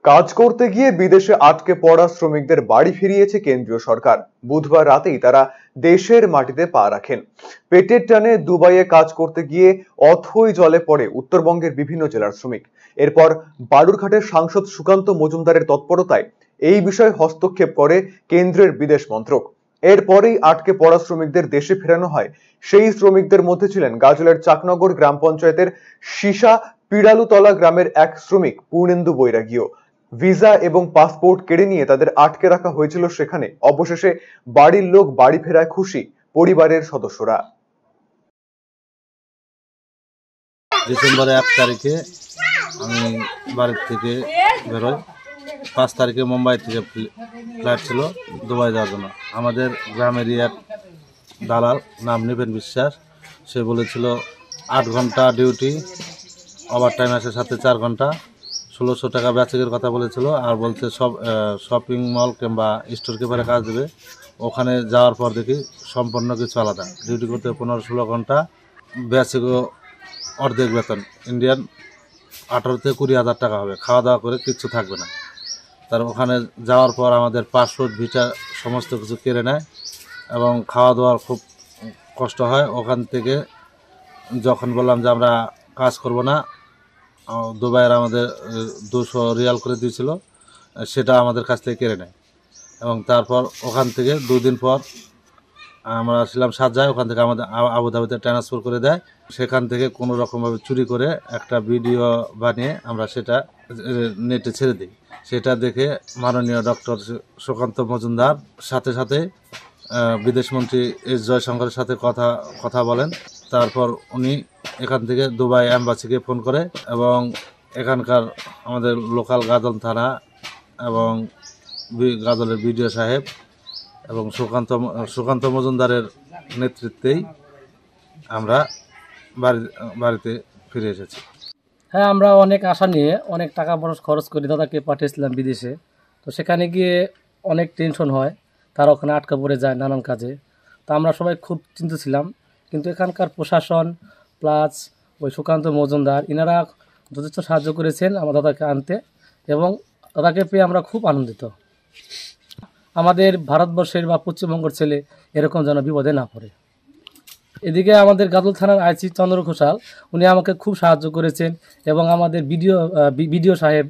কাজ করতে গিয়ে বিদেশে আটকে পড়া শ্রমিকদের বাড়ি ফিরিয়েছে কেন্দ্রীয় সরকার। বুধবার রাতেই তারা দেশের মাটিতে পা রাখেন। পেটের টানে দুবাইয়ে কাজ করতে গিয়ে অথই জলে পড়ে উত্তরবঙ্গের বিভিন্ন জেলার শ্রমিক। এরপর বালুরঘাটের সাংসদ সুকান্ত মজুমদারের তৎপরতায় এই বিষয়ে হস্তক্ষেপ করে কেন্দ্রের বিদেশ মন্ত্রক। এরপরেই আটকে পড়া শ্রমিকদের দেশে ফেরানো হয়। সেই শ্রমিকদের মধ্যে ছিলেন গাজলের চাকনগর গ্রাম পঞ্চায়েতের সীসা পিড়ালুতলা গ্রামের এক শ্রমিক পূর্ণেন্দু বৈরাগীও। ভিসা এবং পাসপোর্ট কেড়ে নিয়ে তাদের আটকে রাখা হয়েছিল সেখানে। অবশেষে বাড়ির লোক বাড়ি ফেরায় খুশি পরিবারের সদস্যরা। ডিসেম্বরের 1 তারিখে আমি বাড়ি থেকে বেরোই। 5 তারিখে মুম্বাই থেকে ফ্লাইট ছিল দুবাই যাওয়ার জন্য। আমাদের গ্রামের এক দালাল, নাম নিবেন বিশ্বাস, সে বলেছিল 8 ঘন্টা ডিউটি, ওভার টাইম আছে সাথে 4 ঘন্টা, 1600 টাকা বেচেকের কথা বলেছিল। আর বলছে সব শপিং মল কিংবা স্টোর কিপারে কাজ দেবে। ওখানে যাওয়ার পর দেখি সম্পূর্ণ কিছু আলাদা। ডিউটি করতে 15-16 ঘন্টা, বেচেকও অর্ধেক বেতন, ইন্ডিয়ান 18 থেকে 20,000 টাকা হবে। খাওয়া দাওয়া করে কিচ্ছু থাকবে না। তার ওখানে যাওয়ার পর আমাদের পাসপোর্ট ভিসা সমস্ত কিছু কেড়ে নেয় এবং খাওয়া দাওয়ার খুব কষ্ট হয়। ওখান থেকে যখন বললাম যে আমরা কাজ করব না, দুবাইয়ের আমাদের 200 রিয়াল করে দিয়েছিল, সেটা আমাদের কাছ থেকে কেড়ে নেয়। এবং তারপর ওখান থেকে 2 দিন পর আমরা আসলাম সাজায়, ওখান থেকে আমাদের আবুধাবিতে ট্রান্সফার করে দেয়। সেখান থেকে কোনো রকমভাবে চুরি করে একটা ভিডিও বানিয়ে আমরা সেটা নেটে ছেড়ে দিই। সেটা দেখে মাননীয় ডক্টর সুকান্ত মজুমদার সাথে সাথে বিদেশমন্ত্রী এস জয়শঙ্করের সাথে কথা বলেন। তারপর উনি এখান থেকে দুবাই অ্যাম্বাসিকে ফোন করে এবং এখানকার আমাদের লোকাল গাজল থানা এবং গাজলের বিডিও সাহেব এবং সুকান্ত মজুমদারের নেতৃত্বেই আমরা বাড়িতে ফিরে এসেছি। হ্যাঁ, আমরা অনেক আশা নিয়ে অনেক টাকা খরচ করে দাদাকে পাঠিয়েছিলাম বিদেশে। তো সেখানে গিয়ে অনেক টেনশন হয়, তারা ওখানে আটকা পড়ে যায় নানান কাজে। তো আমরা সবাই খুব চিন্তিত ছিলাম, কিন্তু এখানকার প্রশাসন প্লাস ওই সুকান্ত মজুমদার ইনারা যথেষ্ট সাহায্য করেছেন আমার দাদাকে আনতে, এবং দাদাকে পেয়ে আমরা খুব আনন্দিত। আমাদের ভারতবর্ষের বা পশ্চিমবঙ্গের ছেলে এরকম যেন বিপদে না পড়ে। এদিকে আমাদের গাজল থানার আইসি চন্দ্র ঘোষাল, উনি আমাকে খুব সাহায্য করেছেন এবং আমাদের বিডিও সাহেব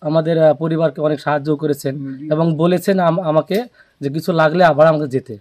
আমাদের পরিবারকে অনেক সাহায্য করেছেন এবং বলেছেন আমাকে যে কিছু লাগলে আবার আমাকে যেতে।